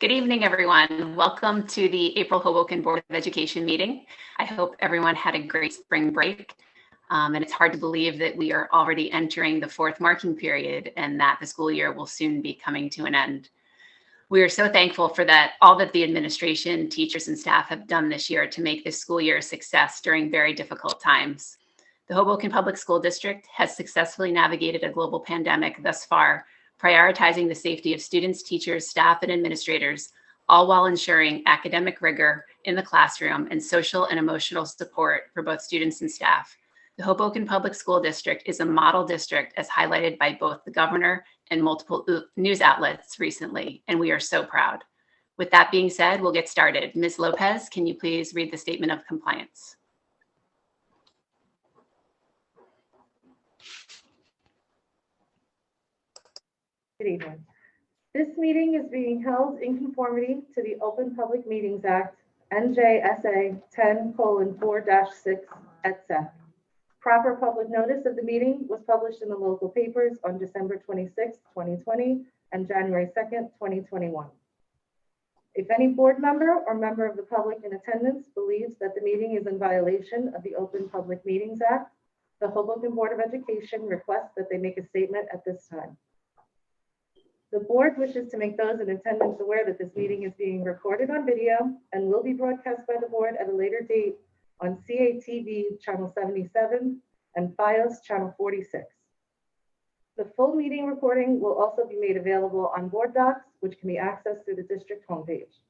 Good evening, everyone. Welcome to the April Hoboken Board of Education meeting. I hope everyone had a great spring break. And it's hard to believe that we are already entering the fourth marking period and that the school year will soon be coming to an end. We are so thankful for all that the administration, teachers, and staff have done this year to make this school year a success during very difficult times. The Hoboken Public School District has successfully navigated a global pandemic thus far, prioritizing the safety of students, teachers, staff, and administrators, all while ensuring academic rigor in the classroom and social and emotional support for both students and staff. The Hoboken Public School District is a model district as highlighted by both the governor and multiple news outlets recently, and we are so proud. With that being said, we'll get started. Ms. Lopez, can you please read the statement of compliance? Good evening. This meeting is being held in conformity to the Open Public Meetings Act, NJSA 10:4-6, etc. Proper public notice of the meeting was published in the local papers on December 26, 2020 and January 2nd, 2021. If any board member or member of the public in attendance believes that the meeting is in violation of the Open Public Meetings Act, the Hoboken Board of Education requests that they make a statement at this time. The board wishes to make those in attendance aware that this meeting is being recorded on video and will be broadcast by the board at a later date on CATV Channel 77 and FiOS Channel 46. The full meeting recording will also be made available on board docs, which can be accessed through the district homepage.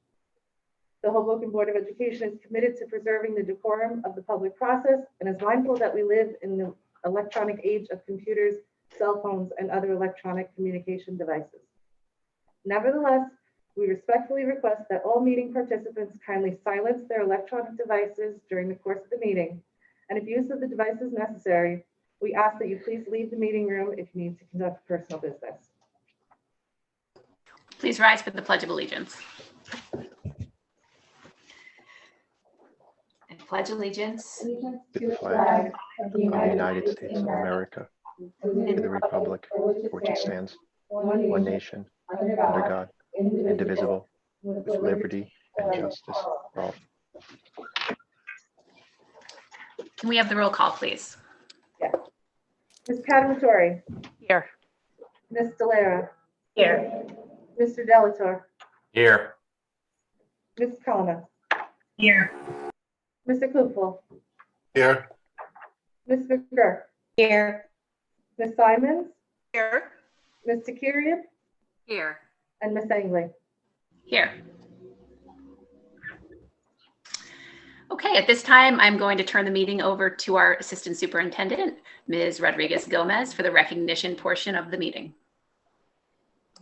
The Hoboken Board of Education is committed to preserving the decorum of the public process and is mindful that we live in the electronic age of computers, cell phones, and other electronic communication devices. Nevertheless, we respectfully request that all meeting participants kindly silence their electronic devices during the course of the meeting, and if use of the device is necessary, we ask that you please leave the meeting room if you need to conduct personal business. Please rise for the Pledge of Allegiance. I pledge allegiance to the flag of the United States of America, to the republic for which it stands, one nation, under God, indivisible, with liberty and justice for all. Can we have the roll call, please? Yes. Ms. Cadamatori. Here. Ms. Delara. Here. Mr. Delator. Here. Ms. Kona. Here. Mr. Kupel. Here. Ms. McGurk. Here. Ms. Simons. Here. Ms. Takirian. Here. And Ms. Angley. Here. Okay, at this time, I'm going to turn the meeting over to our Assistant Superintendent, Ms. Rodriguez-Gomez, for the recognition portion of the meeting.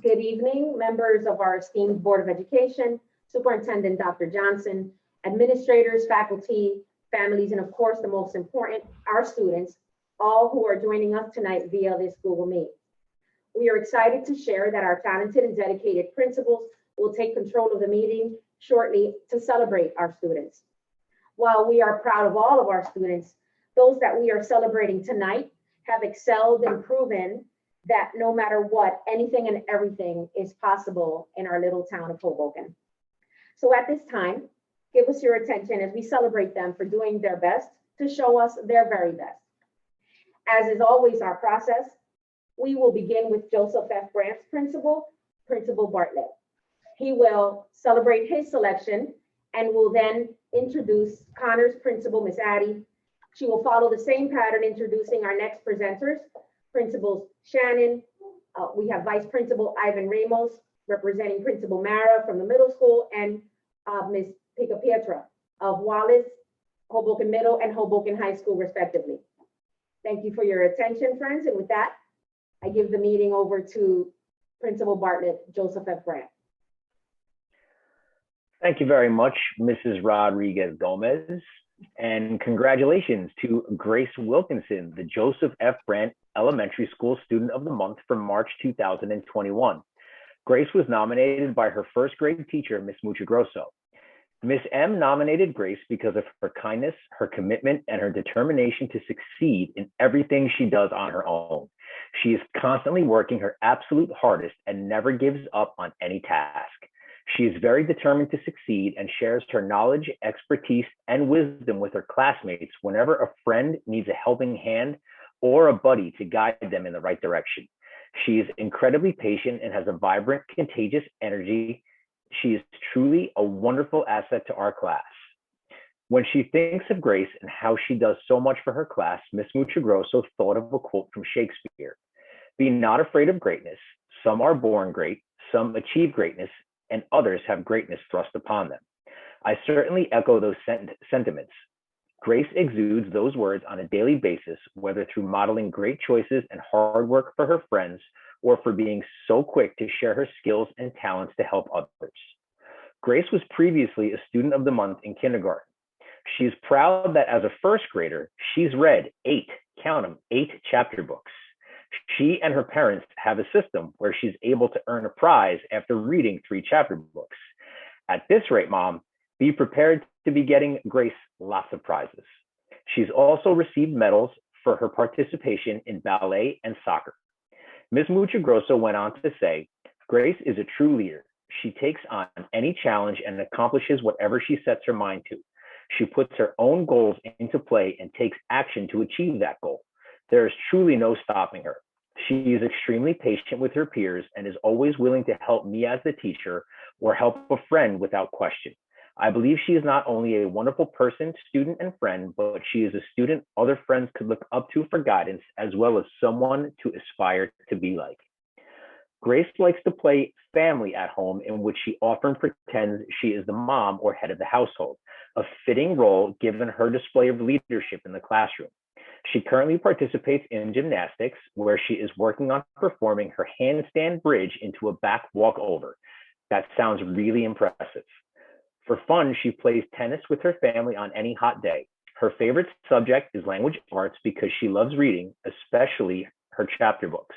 Good evening, members of our esteemed Board of Education, Superintendent Dr. Johnson, administrators, faculty, families, and of course, the most important, our students, all who are joining us tonight via this Google Meet. We are excited to share that our talented and dedicated principals will take control of the meeting shortly to celebrate our students. While we are proud of all of our students, those that we are celebrating tonight have excelled and proven that no matter what, anything and everything is possible in our little town of Hoboken. So at this time, give us your attention as we celebrate them for doing their best to show us their very best. As is always our process, we will begin with Joseph F. Brandt's principal, Principal Bartlett. He will celebrate his selection and will then introduce Connor's principal, Miss Addie. She will follow the same pattern, introducing our next presenters, Principals Shannon. We have Vice Principal Ivan Ramos, representing Principal Mara from the middle school, and Ms. Picapietra of Wallace, Hoboken Middle, and Hoboken High School, respectively. Thank you for your attention, friends. And with that, I give the meeting over to Principal Bartlett, Joseph F. Brandt. Thank you very much, Mrs. Rodriguez-Gomez, and congratulations to Grace Wilkinson, the Joseph F. Brandt Elementary School Student of the Month for March 2021. Grace was nominated by her first grade teacher, Miss Muchagrosso. Miss M nominated Grace because of her kindness, her commitment, and her determination to succeed in everything she does on her own. She is constantly working her absolute hardest and never gives up on any task. She is very determined to succeed and shares her knowledge, expertise, and wisdom with her classmates whenever a friend needs a helping hand or a buddy to guide them in the right direction. She is incredibly patient and has a vibrant, contagious energy. She is truly a wonderful asset to our class. When she thinks of Grace and how she does so much for her class, Miss Muchagrosso thought of a quote from Shakespeare. Be not afraid of greatness. Some are born great, some achieve greatness, and others have greatness thrust upon them. I certainly echo those sentiments. Grace exudes those words on a daily basis, whether through modeling great choices and hard work for her friends, or for being so quick to share her skills and talents to help others. Grace was previously a student of the month in kindergarten. She's proud that as a first grader, she's read 8 chapter books. She and her parents have a system where she's able to earn a prize after reading 3 chapter books. At this rate, Mom, be prepared to be getting Grace lots of prizes. She's also received medals for her participation in ballet and soccer. Ms. Muchagrosso went on to say, Grace is a true leader. She takes on any challenge and accomplishes whatever she sets her mind to. She puts her own goals into play and takes action to achieve that goal. There is truly no stopping her. She is extremely patient with her peers and is always willing to help me as a teacher or help a friend without question. I believe she is not only a wonderful person, student, and friend, but she is a student other friends could look up to for guidance, as well as someone to aspire to be like. Grace likes to play family at home, in which she often pretends she is the mom or head of the household, a fitting role given her display of leadership in the classroom. She currently participates in gymnastics, where she is working on performing her handstand bridge into a back walkover. That sounds really impressive. For fun, she plays tennis with her family on any hot day. Her favorite subject is language arts because she loves reading, especially her chapter books.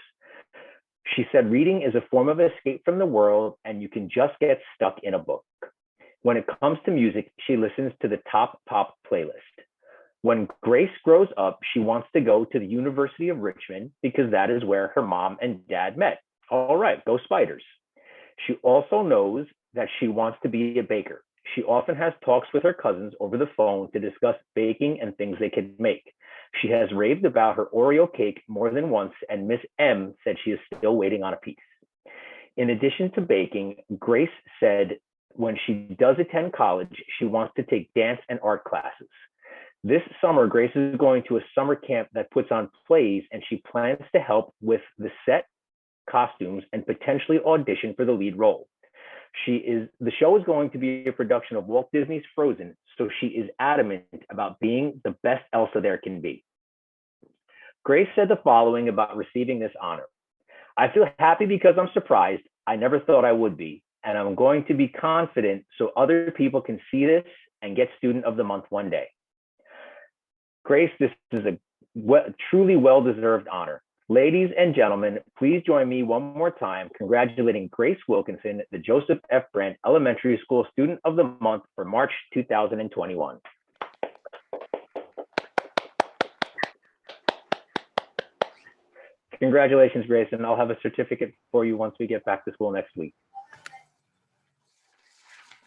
She said reading is a form of escape from the world, and you can just get stuck in a book. When it comes to music, she listens to the Top Pop playlist. When Grace grows up, she wants to go to the University of Richmond because that is where her mom and dad met. All right, go Spiders. She also knows that she wants to be a baker. She often has talks with her cousins over the phone to discuss baking and things they can make. She has raved about her Oreo cake more than once, and Miss M said she is still waiting on a piece. In addition to baking, Grace said when she does attend college, she wants to take dance and art classes. This summer, Grace is going to a summer camp that puts on plays, and she plans to help with the set, costumes, and potentially audition for the lead role. The show is going to be a production of Walt Disney's Frozen, so she is adamant about being the best Elsa there can be. Grace said the following about receiving this honor. I feel happy because I'm surprised. I never thought I would be, and I'm going to be confident so other people can see this and get Student of the Month one day. Grace, this is a truly well-deserved honor. Ladies and gentlemen, please join me one more time congratulating Grace Wilkinson, the Joseph F. Brandt Elementary School Student of the Month for March 2021. Congratulations, Grace, and I'll have a certificate for you once we get back to school next week.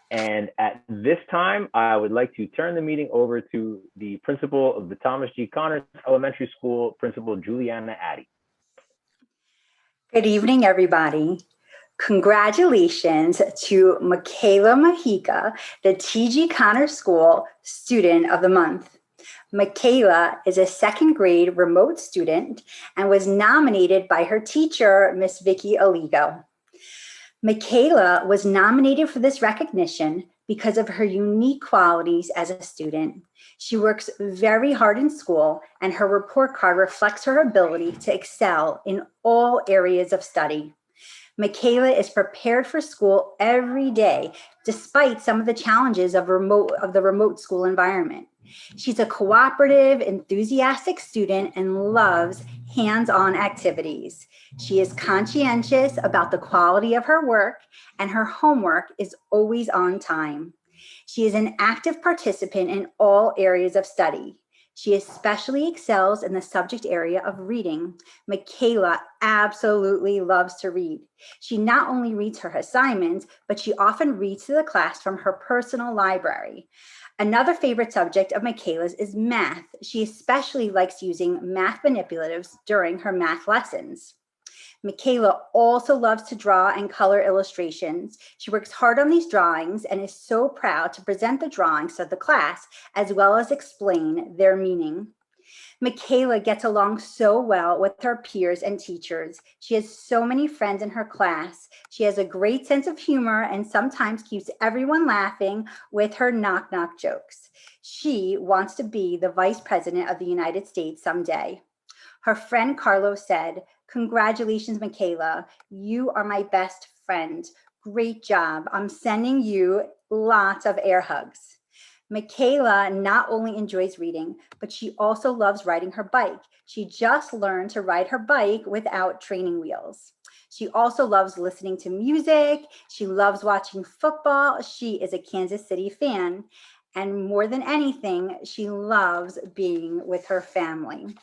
And at this time, I would like to turn the meeting over to the principal of the Thomas G. Connors Elementary School, Principal Juliana Addy. Good evening, everybody. Congratulations to Michaela Mahika, the T.G. Connors School Student of the Month. Michaela is a second grade remote student and was nominated by her teacher, Miss Vicky Aligo. Michaela was nominated for this recognition because of her unique qualities as a student. She works very hard in school, and her report card reflects her ability to excel in all areas of study. Michaela is prepared for school every day, despite some of the challenges of the remote school environment. She's a cooperative, enthusiastic student and loves hands-on activities. She is conscientious about the quality of her work, and her homework is always on time. She is an active participant in all areas of study. She especially excels in the subject area of reading. Michaela absolutely loves to read. She not only reads her assignments, but she often reads to the class from her personal library. Another favorite subject of Michaela's is math. She especially likes using math manipulatives during her math lessons. Michaela also loves to draw and color illustrations. She works hard on these drawings and is so proud to present the drawings to the class as well as explain their meaning. Michaela gets along so well with her peers and teachers. She has so many friends in her class. She has a great sense of humor and sometimes keeps everyone laughing with her knock-knock jokes. She wants to be the Vice President of the United States someday. Her friend Carlos said, "Congratulations, Michaela. You are my best friend. Great job. I'm sending you lots of air hugs." Michaela not only enjoys reading, but she also loves riding her bike. She just learned to ride her bike without training wheels. She also loves listening to music. She loves watching football. She is a Kansas City fan. And more than anything, she loves being with her family.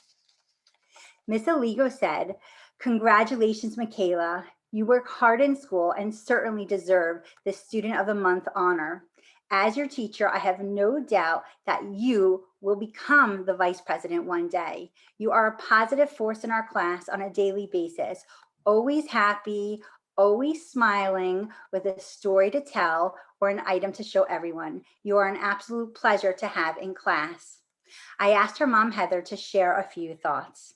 Miss Aligo said, "Congratulations, Michaela. You work hard in school and certainly deserve the Student of the Month honor. As your teacher, I have no doubt that you will become the vice president one day. You are a positive force in our class on a daily basis, always happy, always smiling, with a story to tell or an item to show everyone. You are an absolute pleasure to have in class." I asked her mom, Heather, to share a few thoughts.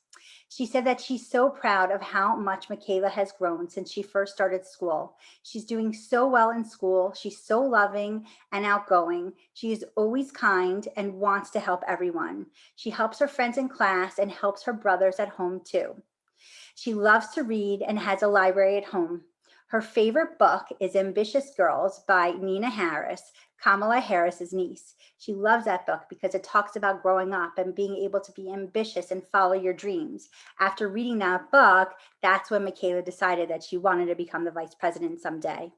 She said that she's so proud of how much Michaela has grown since she first started school. She's doing so well in school. She's so loving and outgoing. She is always kind and wants to help everyone. She helps her friends in class and helps her brothers at home too. She loves to read and has a library at home. Her favorite book is Ambitious Girls by Nina Harris, Kamala Harris's niece. She loves that book because it talks about growing up and being able to be ambitious and follow your dreams. After reading that book, that's when Michaela decided that she wanted to become the vice president someday.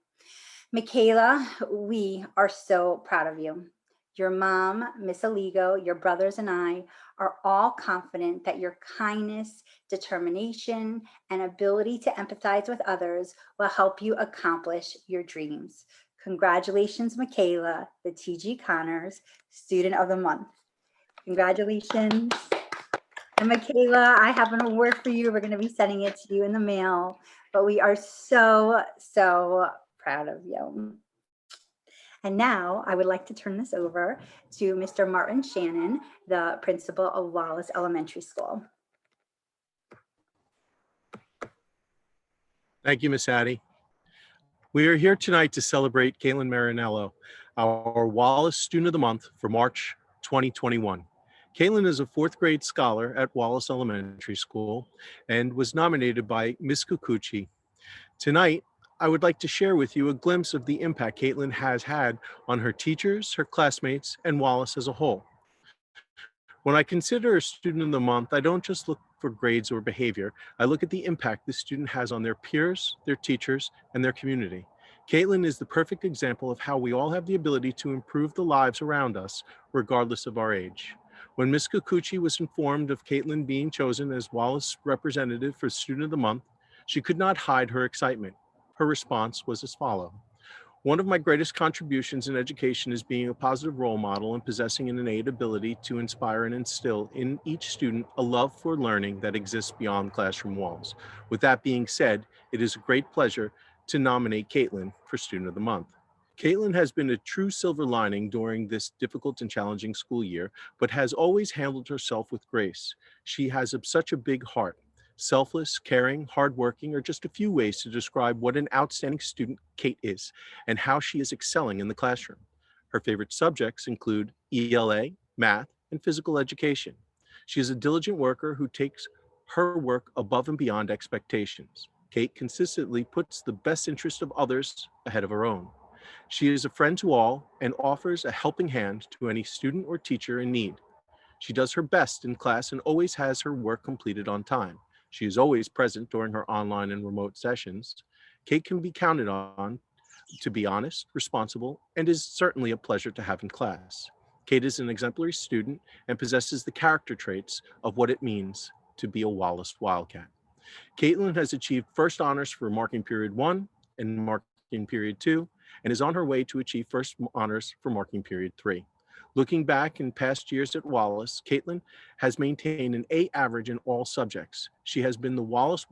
Michaela, we are so proud of you. Your mom, Miss Aligo, your brothers, and I are all confident that your kindness, determination, and ability to empathize with others will help you accomplish your dreams. Congratulations, Michaela, the T.G. Connors Student of the Month. Congratulations. And Michaela, I have an award for you. We're going to be sending it to you in the mail, but we are so, so proud of you. And now I would like to turn this over to Mr. Martin Shannon, the principal of Wallace Elementary School. Thank you, Miss Addie. We are here tonight to celebrate Caitlin Marinello, our Wallace Student of the Month for March 2021. Caitlin is a fourth grade scholar at Wallace Elementary School and was nominated by Ms. Kikuchi. Tonight, I would like to share with you a glimpse of the impact Caitlin has had on her teachers, her classmates, and Wallace as a whole. When I consider a Student of the Month, I don't just look for grades or behavior. I look at the impact the student has on their peers, their teachers, and their community. Caitlin is the perfect example of how we all have the ability to improve the lives around us, regardless of our age. When Ms. Kikuchi was informed of Caitlin being chosen as Wallace representative for Student of the Month, she could not hide her excitement. Her response was as follows: "One of my greatest contributions in education is being a positive role model and possessing an innate ability to inspire and instill in each student a love for learning that exists beyond classroom walls. With that being said, it is a great pleasure to nominate Caitlin for Student of the Month." Caitlin has been a true silver lining during this difficult and challenging school year, but has always handled herself with grace. She has such a big heart. Selfless, caring, hardworking are just a few ways to describe what an outstanding student Kate is and how she is excelling in the classroom. Her favorite subjects include ELA, math, and physical education. She is a diligent worker who takes her work above and beyond expectations. Kate consistently puts the best interest of others ahead of her own. She is a friend to all and offers a helping hand to any student or teacher in need. She does her best in class and always has her work completed on time. She is always present during her online and remote sessions. Kate can be counted on to be honest, responsible, and is certainly a pleasure to have in class. Kate is an exemplary student and possesses the character traits of what it means to be a Wallace Wildcat. Caitlin has achieved first honors for marking period 1 and marking period 2, and is on her way to achieve first honors for marking period 3. Looking back in past years at Wallace, Caitlin has maintained an A average in all subjects. She has been a Wallace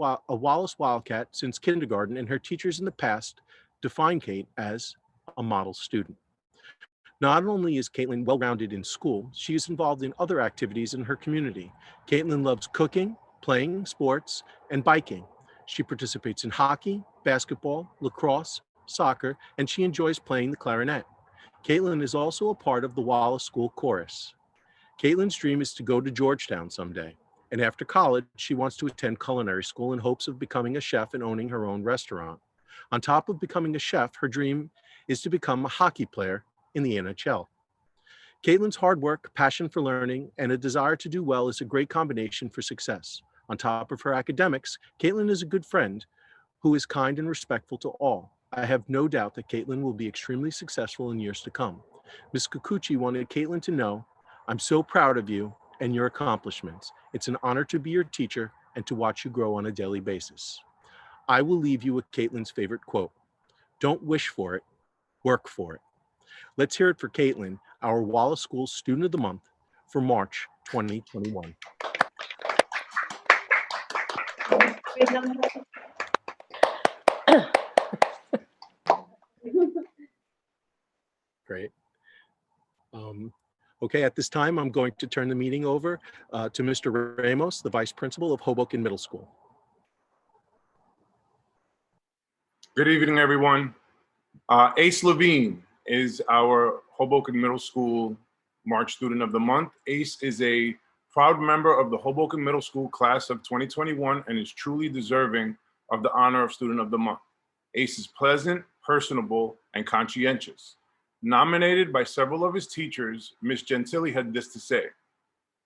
Wildcat since kindergarten, and her teachers in the past define Kate as a model student. Not only is Caitlin well-rounded in school, she is involved in other activities in her community. Caitlin loves cooking, playing sports, and biking. She participates in hockey, basketball, lacrosse, soccer, and she enjoys playing the clarinet. Caitlin is also a part of the Wallace School Chorus. Caitlin's dream is to go to Georgetown someday, and after college, she wants to attend culinary school in hopes of becoming a chef and owning her own restaurant. On top of becoming a chef, her dream is to become a hockey player in the NHL. Caitlin's hard work, passion for learning, and a desire to do well is a great combination for success. On top of her academics, Caitlin is a good friend who is kind and respectful to all. I have no doubt that Caitlin will be extremely successful in years to come. Ms. Kikuchi wanted Caitlin to know, I'm so proud of you and your accomplishments. It's an honor to be your teacher and to watch you grow on a daily basis. I will leave you with Caitlin's favorite quote. Don't wish for it, work for it. Let's hear it for Caitlin, our Wallace School Student of the Month for March 2021. Great. Okay, at this time, I'm going to turn the meeting over to Mr. Ramos, the Vice Principal of Hoboken Middle School. Good evening, everyone. Ace Levine is our Hoboken Middle School March Student of the Month. Ace is a proud member of the Hoboken Middle School class of 2021 and is truly deserving of the honor of Student of the Month. Ace is pleasant, personable, and conscientious. Nominated by several of his teachers, Ms. Gentili had this to say.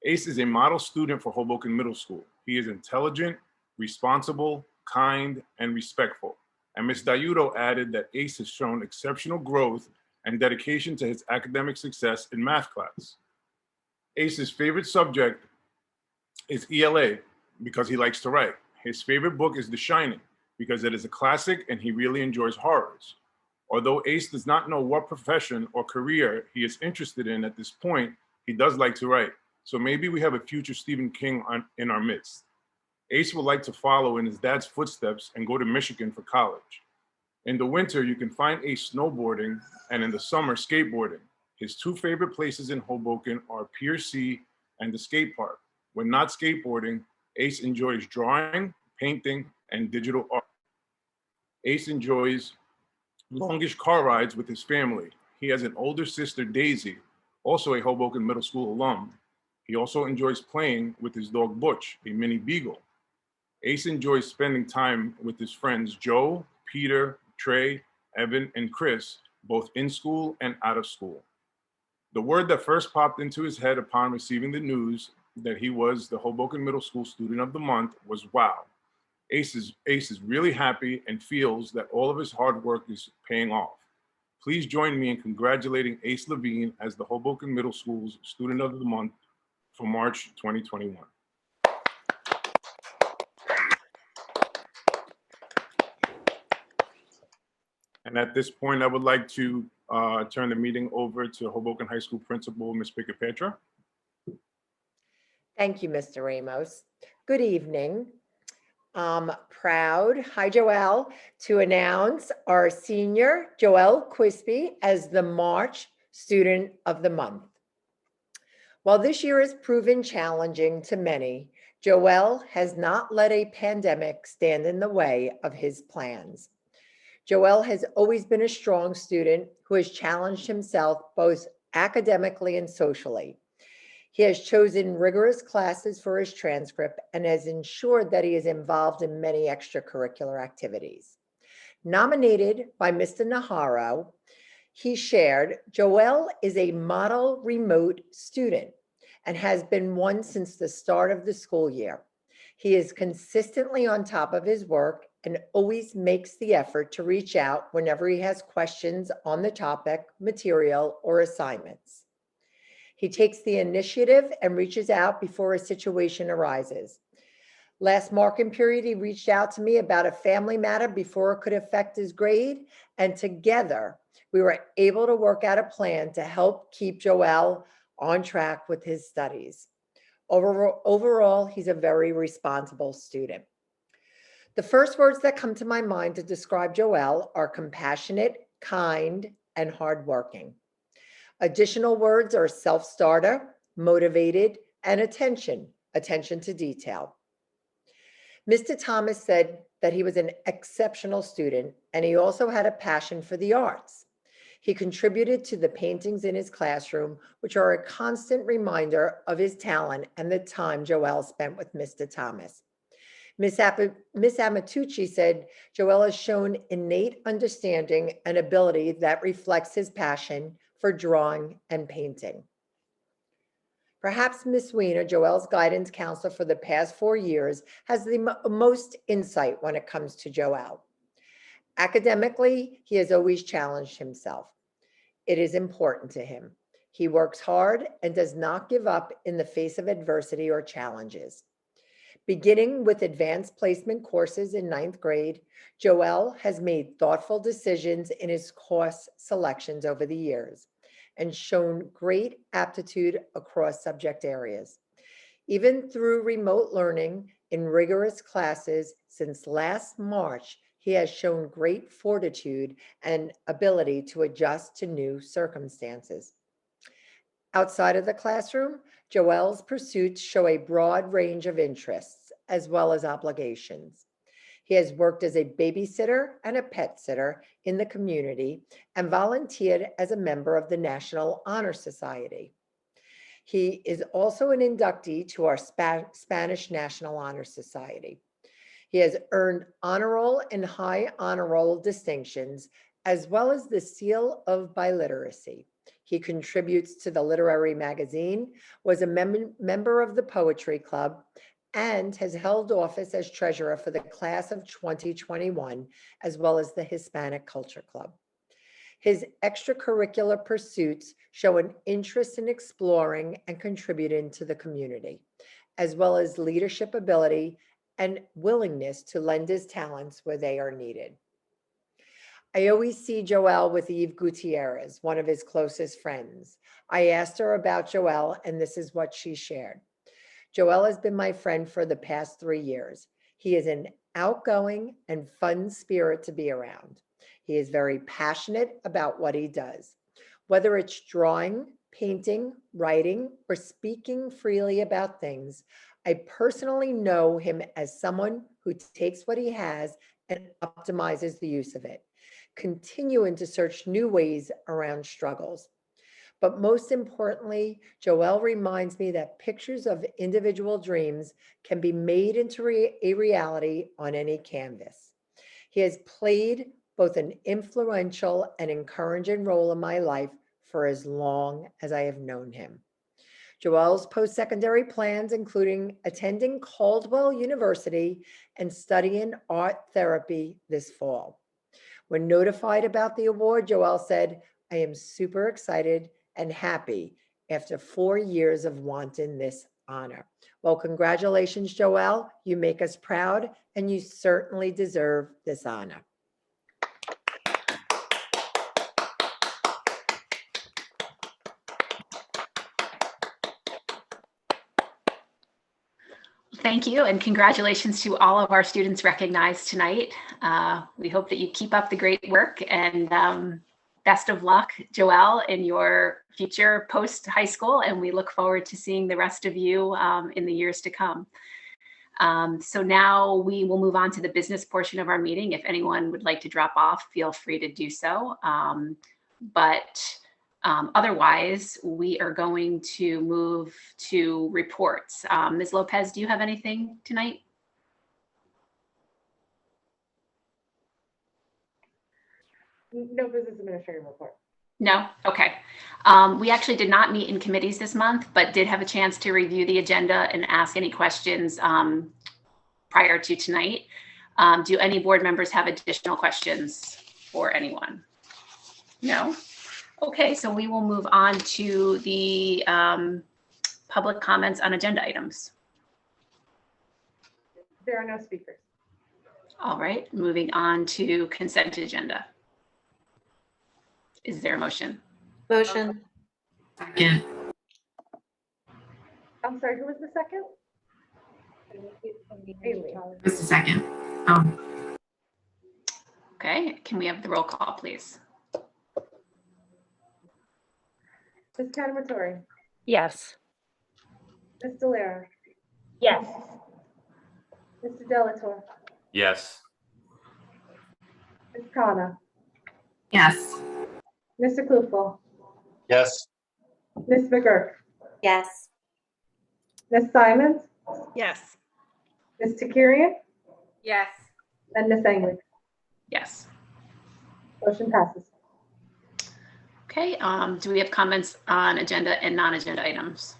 Ace is a model student for Hoboken Middle School. He is intelligent, responsible, kind, and respectful. And Ms. Dayudo added that Ace has shown exceptional growth and dedication to his academic success in math class. Ace's favorite subject is ELA because he likes to write. His favorite book is The Shining because it is a classic and he really enjoys horrors. Although Ace does not know what profession or career he is interested in at this point, he does like to write. So maybe we have a future Stephen King in our midst. Ace would like to follow in his dad's footsteps and go to Michigan for college. In the winter, you can find Ace snowboarding, and in the summer, skateboarding. His two favorite places in Hoboken are Pier C and the skate park. When not skateboarding, Ace enjoys drawing, painting, and digital art. Ace enjoys longish car rides with his family. He has an older sister, Daisy, also a Hoboken Middle School alum. He also enjoys playing with his dog, Butch, a mini beagle. Ace enjoys spending time with his friends, Joe, Peter, Trey, Evan, and Chris, both in school and out of school. The word that first popped into his head upon receiving the news that he was the Hoboken Middle School Student of the Month was wow. Ace is really happy and feels that all of his hard work is paying off. Please join me in congratulating Ace Levine as the Hoboken Middle School's Student of the Month for March 2021. And at this point, I would like to turn the meeting over to Hoboken High School Principal, Ms. Picapetra. Thank you, Mr. Ramos. Good evening. Proud, hi Joelle, to announce our senior, Joelle Quispe, as the March Student of the Month. While this year has proven challenging to many, Joelle has not let a pandemic stand in the way of his plans. Joelle has always been a strong student who has challenged himself both academically and socially. He has chosen rigorous classes for his transcript and has ensured that he is involved in many extracurricular activities. Nominated by Mr. Naharo, he shared, Joelle is a model remote student and has been one since the start of the school year. He is consistently on top of his work and always makes the effort to reach out whenever he has questions on the topic, material, or assignments. He takes the initiative and reaches out before a situation arises. Last marking period, he reached out to me about a family matter before it could affect his grade, and together we were able to work out a plan to help keep Joel on track with his studies. Overall, he's a very responsible student. The first words that come to my mind to describe Joel are compassionate, kind, and hardworking. Additional words are self-starter, motivated, and attention to detail. Mr. Thomas said that he was an exceptional student, and he also had a passion for the arts. He contributed to the paintings in his classroom, which are a constant reminder of his talent and the time Joel spent with Mr. Thomas. Miss Amatucci said, Joel has shown innate understanding and ability that reflects his passion for drawing and painting. Perhaps Ms. Weiner, Joel's guidance counselor for the past 4 years, has the most insight when it comes to Joel. Academically, he has always challenged himself. It is important to him. He works hard and does not give up in the face of adversity or challenges. Beginning with advanced placement courses in 9th grade, Joel has made thoughtful decisions in his course selections over the years and shown great aptitude across subject areas. Even through remote learning in rigorous classes since last March, he has shown great fortitude and ability to adjust to new circumstances. Outside of the classroom, Joel's pursuits show a broad range of interests as well as obligations. He has worked as a babysitter and a pet sitter in the community and volunteered as a member of the National Honor Society. He is also an inductee to our Spanish National Honor Society. He has earned honor roll and high honor roll distinctions, as well as the Seal of Biliteracy. He contributes to the literary magazine, was a member of the Poetry Club, and has held office as treasurer for the class of 2021, as well as the Hispanic Culture Club. His extracurricular pursuits show an interest in exploring and contributing to the community, as well as leadership ability and willingness to lend his talents where they are needed. I always see Joel with Eve Gutierrez, one of his closest friends. I asked her about Joel, and this is what she shared. Joel has been my friend for the past 3 years. He is an outgoing and fun spirit to be around. He is very passionate about what he does. Whether it's drawing, painting, writing, or speaking freely about things, I personally know him as someone who takes what he has and optimizes the use of it, continuing to search new ways around struggles. But most importantly, Joel reminds me that pictures of individual dreams can be made into a reality on any canvas. He has played both an influential and encouraging role in my life for as long as I have known him. Joel's post-secondary plans, including attending Caldwell University and studying art therapy this fall. When notified about the award, Joel said, I am super excited and happy after 4 years of wanting this honor. Well, congratulations, Joel. You make us proud, and you certainly deserve this honor. Thank you, and congratulations to all of our students recognized tonight. We hope that you keep up the great work, and best of luck, Joel, in your future post-high school, and we look forward to seeing the rest of you in the years to come. So now we will move on to the business portion of our meeting. If anyone would like to drop off, feel free to do so. Otherwise, we are going to move to reports. Ms. Lopez, do you have anything tonight? No business administrative report. No? Okay. We actually did not meet in committees this month, but did have a chance to review the agenda and ask any questions prior to tonight. Do any board members have additional questions for anyone? No? Okay, so we will move on to the public comments on agenda items. There are no speakers. All right, moving on to consent agenda. Is there a motion? Motion. Second. I'm sorry, who was the second? Haley. Who's the second? Oh, Okay, can we have the roll call, please? Ms. Cadamatore, yes. Ms. Delera, Yes. Mr. Delatorre, Yes. Ms. Khanna, Yes. Mr. Klufel, Yes. Ms. McGurk, Yes. Ms. Simons, Yes. Ms. Takirian, Yes. and Ms. English. Yes. Motion passes. Okay, do we have comments on agenda and non-agenda items?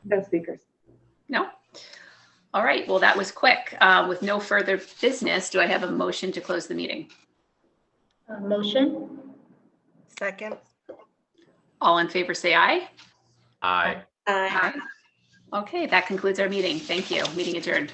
No speakers. No? All right, well, that was quick. With no further business, do I have a motion to close the meeting? Motion? Second. All in favor, say aye. Aye. Aye. Okay, that concludes our meeting. Thank you. Meeting adjourned.